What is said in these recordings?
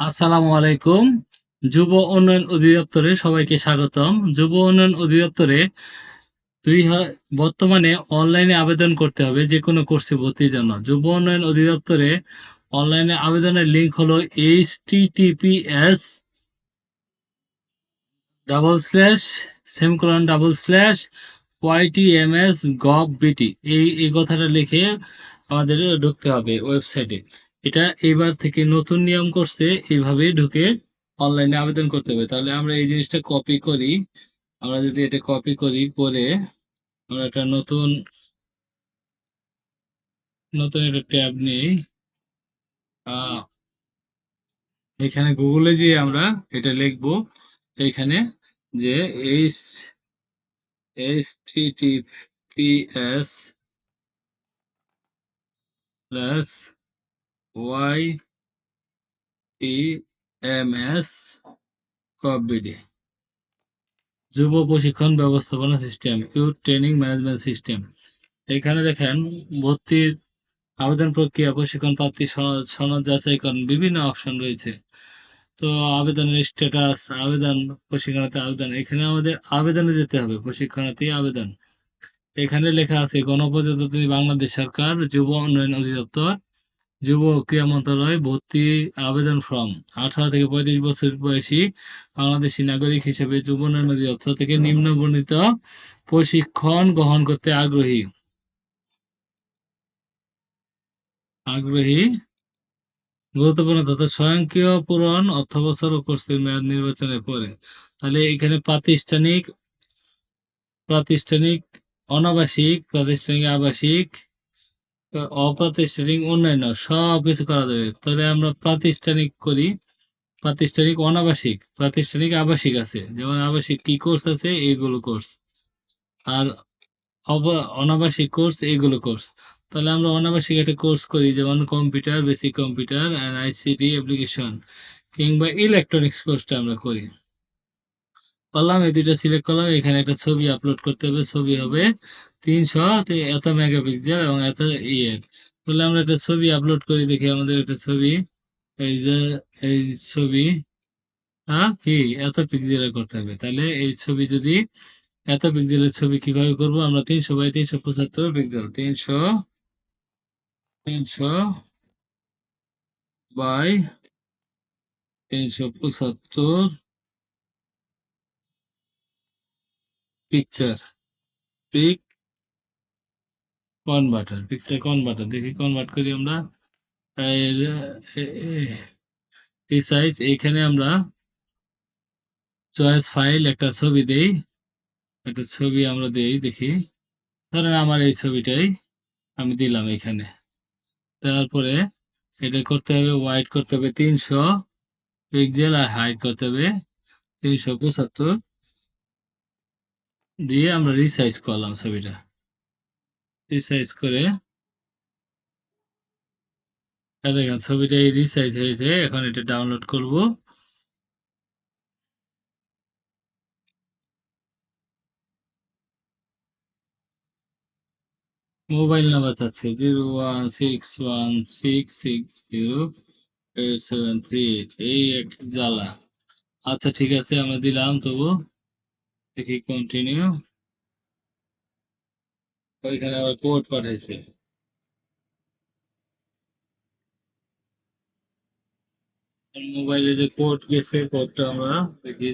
আসসালামু আলাইকুম। যুব উন্নয়ন অধিদপ্তরে সবাইকে স্বাগতম। যুব উন্নয়ন অধিদপ্তরে বর্তমানে অনলাইনে আবেদন করতে হবে যে কোনো কোর্সে ভর্তির জন্য। যুব উন্নয়ন অধিদপ্তরে অনলাইনে আবেদনের লিঙ্ক হলো https double slash semicolon double slash ytms.gov.bt এই কথাটা লিখে আমাদের ঢুকতে হবে ওয়েবসাইটে। এটা এবার থেকে নতুন নিয়ম করছে, এইভাবে ঢুকে অনলাইনে আবেদন করতে হবে। তাহলে আমরা এই জিনিসটা কপি করি। আমরা যদি এটা কপি করি করে আমরা একটা নতুন নতুন একটা ট্যাব নিই। আহ এখানে গুগলে যে আমরা এটা লিখবো, এখানে যে H https plus Y T M S কবিডি যুব প্রশিক্ষণ ব্যবস্থাপনা system, youth training management system. এখানে দেখেন ভর্তির আবেদন প্রক্রিয়া, প্রশিক্ষণ প্রার্থী সনদ সনদ যাচাইকরণ, বিভিন্ন অপশন রয়েছে। তো আবেদনের স্ট্যাটাস, আবেদন, প্রশিক্ষণার্থী আবেদন, এখানে আমাদের আবেদনে যেতে হবে। প্রশিক্ষণার্থী আবেদন, এখানে লেখা আছে গণপ্রজাতন্ত্রী বাংলাদেশ সরকার, যুব উন্নয়ন অধিদপ্তর, যুব ও ক্রীড়া মন্ত্রণালয়, ভর্তি আবেদন ফর্ম। 18 থেকে 35 বছর বয়সী বাংলাদেশী নাগরিক হিসেবে যুব উন্নয়ন অধিদপ্তর থেকে নিম্নবর্ণিত প্রশিক্ষণ গ্রহণ করতে আগ্রহী আগ্রহী গুরুত্বপূর্ণ তথ্য: স্বয়ংক্রিয় পূরণ, অর্থবছর ও কোর্সের মেয়াদ নির্বাচনের পরে। তাহলে এখানে প্রাতিষ্ঠানিক প্রাতিষ্ঠানিক অনাবাসিক, প্রাতিষ্ঠানিক আবাসিক, অপ্রাতিষ্ঠানিক, অন্যান্য সব কিছু করা যাবে। তাহলে আমরা প্রাতিষ্ঠানিক করি। প্রাতিষ্ঠানিক অনাবাসিক, প্রাতিষ্ঠানিক আবাসিক আছে, যেমন আবাসিক কি কোর্স আছে এইগুলো কোর্স, আর অনাবাসিক কোর্স এইগুলো কোর্স। তাহলে আমরা অনাবাসিক একটা কোর্স করি, যেমন computer, basic computer and ICT application, কিংবা ইলেকট্রনিক্স কোর্সটা আমরা করি। করলাম, এই দুইটা সিলেক্ট করলাম। এখানে একটা ছবি আপলোড করতে হবে। ছবি হবে 300 এত মেগাপিক্সেল এবং এত ইয়ের। তাহলে আমরা একটা ছবি আপলোড করি, দেখি আমাদের একটা ছবি। এই যে এই ছবি, হ্যাঁ কি এত পিক্সেলের করতে হবে। তাহলে এই ছবি যদি এত পিক্সেলের ছবি কিভাবে করব, আমরা 300 by 375 pixel, 300 by 375 picture, pic converter, pixel converter, দেখি কনভার্ট করি আমরা। এই সাইজ, এইখানে আমরা চয়েস ফাইল একটা ছবি দেই, একটা ছবি আমরা দেই, দেখি ধরেন আমার এই ছবিটাই আমি দিলাম এখানে। তারপরে এটা করতে হবে, ওয়াইড করতে হবে 300 পিক্সেল, আর হাইট করতে হবে 375 দিয়ে আমরা রিসাইজ করলাম ছবিটা। রিসাইজ করে দেখেন ছবিটা এই রিসাইজ হয়েছে। এখন এটা ডাউনলোড করব। মোবাইল নাম্বার চাচ্ছে 01616608738। এই এক জ্বালা। আচ্ছা ঠিক আছে, আমরা দিলাম, তবু দেখি কন্টিনিউ। ওইখানে আবার কোড পাঠাইছে। মোবাইলে যে কোড গেছে, কোডটা আমরা দেখি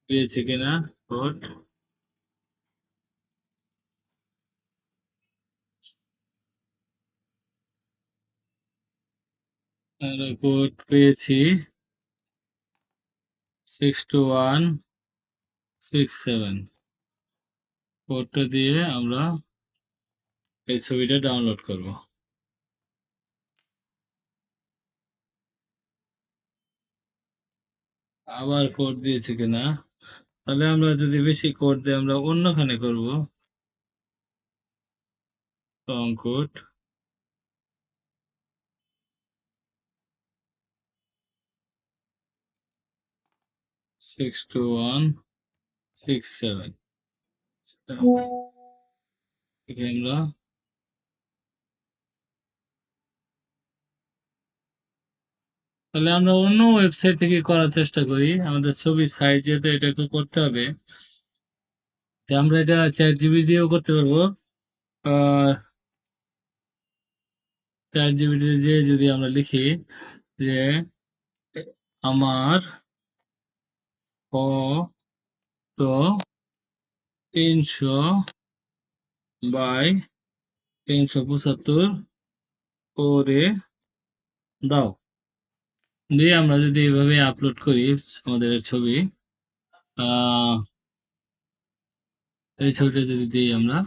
দিয়েছে কিনা। কোড, আমরা কোড পেয়েছি 62167। কোডটা দিয়ে আমরা এই ছবিটা ডাউনলোড করব। আবার কোড দিয়েছে কিনা। তাহলে আমরা যদি বেশি কোড দিই, আমরা অন্যখানে করব। রং কোড, 62167। আমরা তাহলে আমরা অন্য ওয়েবসাইট থেকে করার চেষ্টা করি। আমাদের ছবির সাইজ যেহেতু এটা একটু করতে হবে, তো আমরা এটা চ্যাট জিপিটি দিয়েও করতে পারবো। আহ চ্যাট জিপিটি যে যদি আমরা লিখি যে আমার ফটো 300 বাই 375 করে দাও, দিয়ে আমরা যদি এভাবে আপলোড করি আমাদের ছবি, আহ এই ছবিটা যদি দিই আমরা,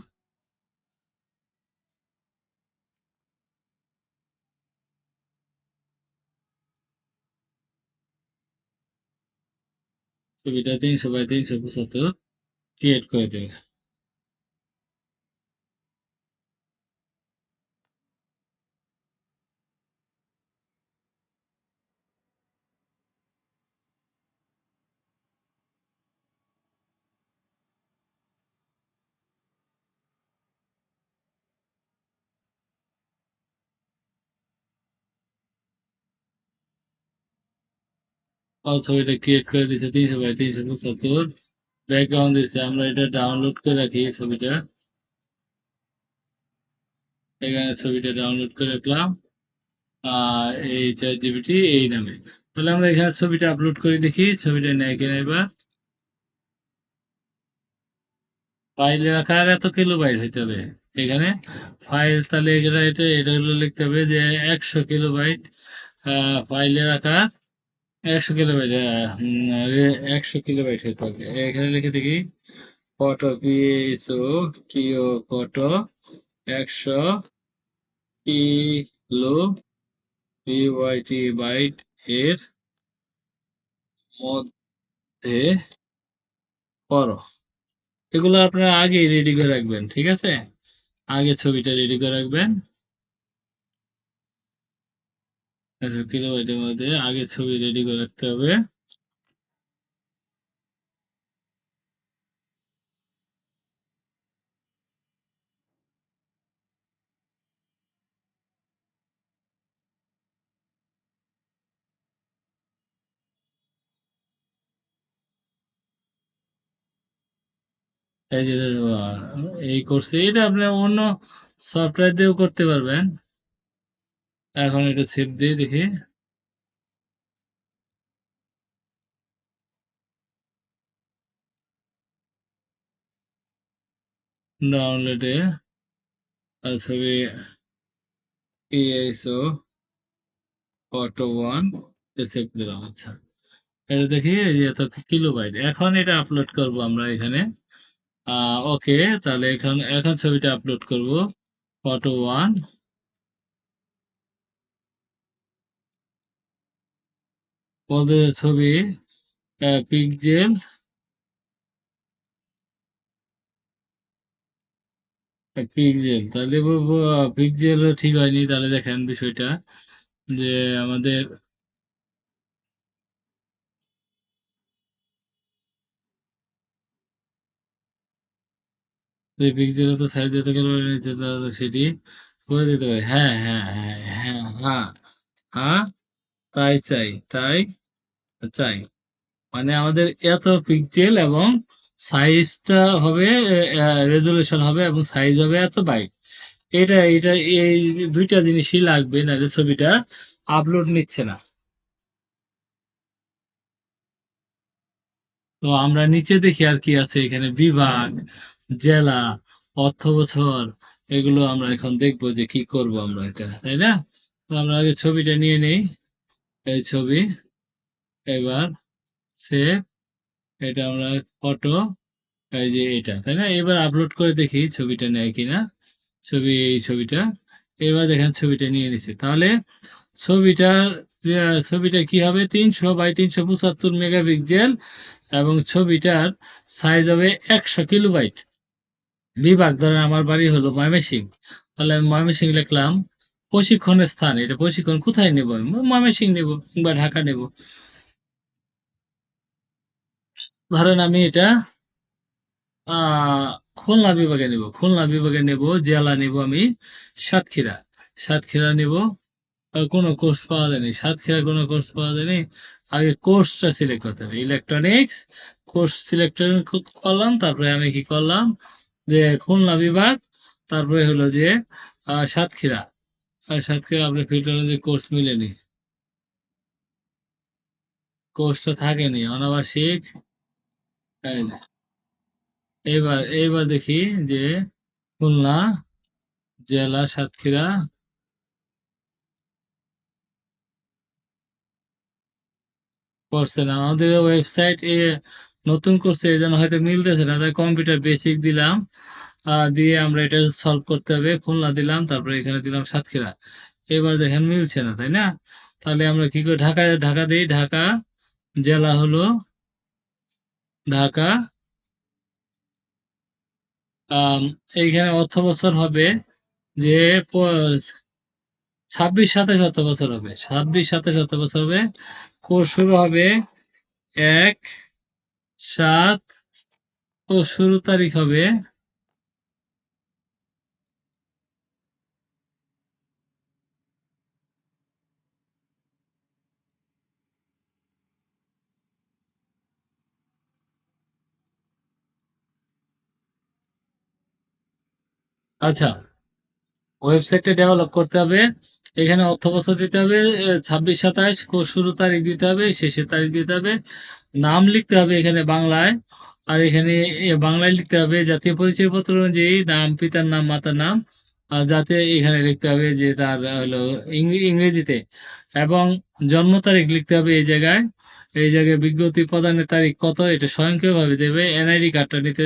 ছবিটা 300 বাই 375 ক্রিয়েট করে দেবে। ছবিটা ক্রিয়েট করে দিচ্ছে 300 বাই 375, ব্যাকগ্রাউন্ড দিচ্ছে। আমরা এটা ডাউনলোড করে রাখি ছবিটা, এখানে ছবিটা ডাউনলোড করে রাখলাম এই চ্যাট জিপিটি এই নামে। তাহলে আমরা এখানে ছবিটা আপলোড করে দেখি ছবিটা নেয় কিনা। এবার ফাইলের আকার এত কিলোবাইট হইতে হবে এখানে ফাইল, তাহলে এখানে এটা হলো লিখতে হবে যে 100 কিলোবাইট ফাইলের আকার, 100 কিলোবাইট, 100 কিলোবাইট হইতে হবে। এখানে লিখে দেখি ফটো পিএসও টিও ফটো 100 কিলো পিওয়াইটি বাইট এর মধ্যে করো। এগুলো আপনারা আগে রেডি করে রাখবেন, ঠিক আছে? আগে ছবিটা রেডি করে রাখবেন। 100 কিলোবাইটের মধ্যে আগে ছবি রেডি করে রাখতে হবে। এই যে এই করছে, এটা আপনি অন্য সফটওয়্যার দিয়েও করতে পারবেন। এখন এটা সেভ দিয়ে দেখি। ডাউনলোডে ছবি ইএসও ফটো 1 সেভ দিলাম। আচ্ছা, এটা দেখি এই যে এত কিলোবাইট। এখন এটা আপলোড করব আমরা এখানে। ওকে, তাহলে এখন ছবিটা আপলোড করব ফটো 1, বলতে ছবি পিক্সেল পিক্সেল, তাহলে পিক্সেল ঠিক হয়নি। তাহলে দেখেন বিষয়টা যে আমাদের পিক্সেল তো সাইজ দিতে গেলে নিচে সেটি করে দিতে পারে। হ্যাঁ হ্যাঁ হ্যাঁ হ্যাঁ হ্যাঁ হ্যাঁ, তাই চাই, তাই চাই। মানে আমাদের এত পিক্সেল এবং সাইজটা হবে, রেজলিউশন হবে এবং সাইজ হবে এত বাইট। এটা এই দুইটা জিনিসই লাগবে, নাহলে ছবিটা আপলোড নিচ্ছে না। তো আমরা নিচে দেখি আর কি আছে এখানে, বিভাগ, জেলা, অর্থ বছর, এগুলো আমরা এখন দেখবো যে কি করব আমরা এটা, তাই না? তো আমরা আগে ছবিটা নিয়ে নেই, এই ছবি, এবার সেভ, এটা আমরা ফটো, এই যে এটা, তাই না? এবার আপলোড করে দেখি ছবিটা নেয় কিনা। এই ছবিটা, এবার দেখেন ছবিটা নিয়ে নিছে। তাহলে ছবিটার ছবিটা কি হবে, 300 বাই 375 মেগাপিক্সেল এবং ছবিটার সাইজ হবে 100 কিলোবাইট। বিভাগ, ধরেন আমার বাড়ি হলো ময়মনসিংহ, তাহলে আমি ময়মনসিংহ লিখলাম। প্রশিক্ষণের স্থান, এটা প্রশিক্ষণ কোথায় নেব, আমি ময়মনসিংহ নেব কিংবা ঢাকা নেব। ধরেন আমি এটা খুলনা বিভাগে নেব, জেলা নেব আমি সাতক্ষীরা, নেব। কোনো কোর্স পাওয়া যায়নি, সাতক্ষীরা কোনো কোর্স পাওয়া যায়নি। আগে কোর্সটা সিলেক্ট করতে হবে, ইলেকট্রনিক্স কোর্স সিলেক্ট করলাম, তারপরে আমি কি করলাম যে খুলনা বিভাগ, তারপরে হলো যে সাতক্ষীরা। সাতক্ষীরা আপনার ফিল্টার অনুযায়ী কোর্স মিলেনি, কোর্সটা থাকেনি অনাবাসিক। এই যে, এইবার দেখি যে খুলনা জেলা সাতক্ষীরা করছে না, আমাদের ওয়েবসাইট নতুন করছে, এই জন্য হয়তো মিলতেছে না, তাই কম্পিউটার বেসিক দিলাম, দিয়ে আমরা এটা সলভ করতে হবে, খুলনা দিলাম, তারপরে এখানে দিলাম সাতক্ষীরা। এবার দেখেন মিলছে না, তাই না? তাহলে আমরা কি করে ঢাকা ঢাকা দিই, ঢাকা জেলা হলো ঢাকা। আম, এইখানে অর্থ বছর হবে যে 26-27 অর্থ বছর হবে, 26-27 অর্থ বছর হবে। কোর্স শুরু হবে 1/7, ও শুরু তারিখ হবে আচ্ছা, ওয়েবসাইটটা ডেভেলপ করতে হবে, এখানে অর্থবছর দিতে হবে 26-27, শুরু তারিখ দিতে হবে, শেষের তারিখ দিতে হবে, নাম লিখতে হবে এখানে বাংলায়, আর এখানে বাংলায় লিখতে হবে জাতীয় পরিচয়পত্র অনুযায়ী নাম, পিতার নাম, মাতার নাম, আর যাতে এখানে লিখতে হবে যে তার হলো ইংরেজিতে, এবং জন্ম তারিখ লিখতে হবে এই জায়গায়। এই জায়গায় বিজ্ঞপ্তি প্রদানের তারিখ কত এটা স্বয়ংক্রিয়ভাবে দেবে, এনআইডি কার্ডটা দিতে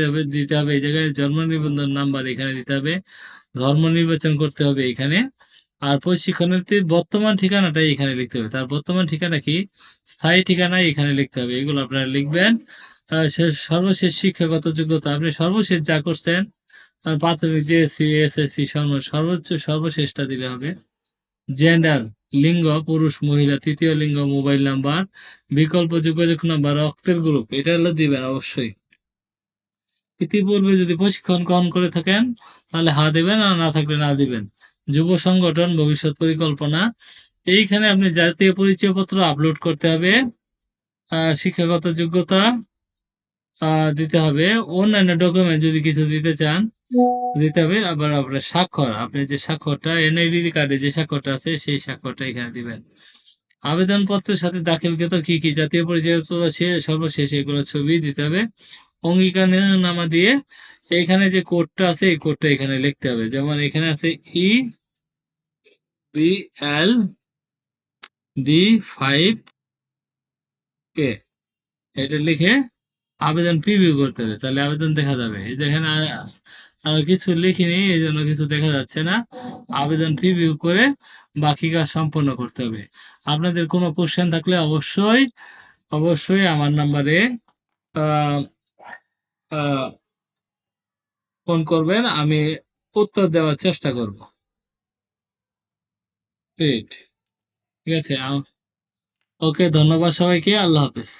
হবে এই জায়গায়, জন্ম নিবন্ধন নাম্বার এখানে দিতে হবে, ধর্ম নির্বাচন করতে হবে এখানে, আর প্রশিক্ষণার্থীর বর্তমান ঠিকানাটাই এখানে লিখতে হবে, তার বর্তমান ঠিকানা কি, স্থায়ী ঠিকানা এখানে লিখতে হবে, এগুলো আপনারা লিখবেন। সর্বশেষ শিক্ষাগত যোগ্যতা, আপনি সর্বশেষ যা করছেন, প্রাথমিক জেএসসি এসএসসি সর্বোচ্চ সর্বশেষটা দিলে হবে। জেন্ডার, লিঙ্গ পুরুষ মহিলা, তৃতীয় লিঙ্গ, মোবাইল নাম্বার, বিকল্প যোগাযোগ নাম্বার, রক্তের গ্রুপ, এটা হলো দিবেন অবশ্যই। ইতিপূর্বে যদি প্রশিক্ষণ গ্রহণ করে থাকেন তাহলে হা দিবেন, আর না থাকলে না দিবেন। যুব সংগঠন, ভবিষ্যৎ পরিকল্পনা, এইখানে আপনি জাতীয় পরিচয়পত্র আপলোড করতে হবে, শিক্ষাগত যোগ্যতা দিতে হবে, অন্যান্য ডকুমেন্ট যদি কিছু দিতে চান দিতে হবে, আবার আপনার স্বাক্ষর, আপনি যে স্বাক্ষরটা এনআইডি কার্ডে যে স্বাক্ষরটা আছে সেই স্বাক্ষরটা এখানে দিবেন। আবেদনপত্রের সাথে দাখিলকৃত কি কি জাতীয় পরিচয়পত্র সর্বশেষ এগুলো ছবি দিতে হবে, অঙ্গীকারনামা দিয়ে এইখানে যে কোডটা আছে এই কোডটা এখানে লিখতে হবে, যেমন এখানে আছে EBLD5K, এটা লিখে আবেদন প্রিভিউ করতে হবে, তাহলে আবেদন দেখা যাবে। এই দেখেন আর কিছু লিখিনি এই জন্য কিছু দেখা যাচ্ছে না, আবেদন প্রিভিউ করে বাকি কাজ সম্পন্ন করতে হবে। আপনাদের কোনো কোশ্চেন থাকলে অবশ্যই অবশ্যই আমার নাম্বারে আহ আহ ফোন করবেন, আমি উত্তর দেওয়ার চেষ্টা করব। গ্রেট, ঠিক আছে। ওকে, ধন্যবাদ সবাইকে, আল্লাহ হাফেজ।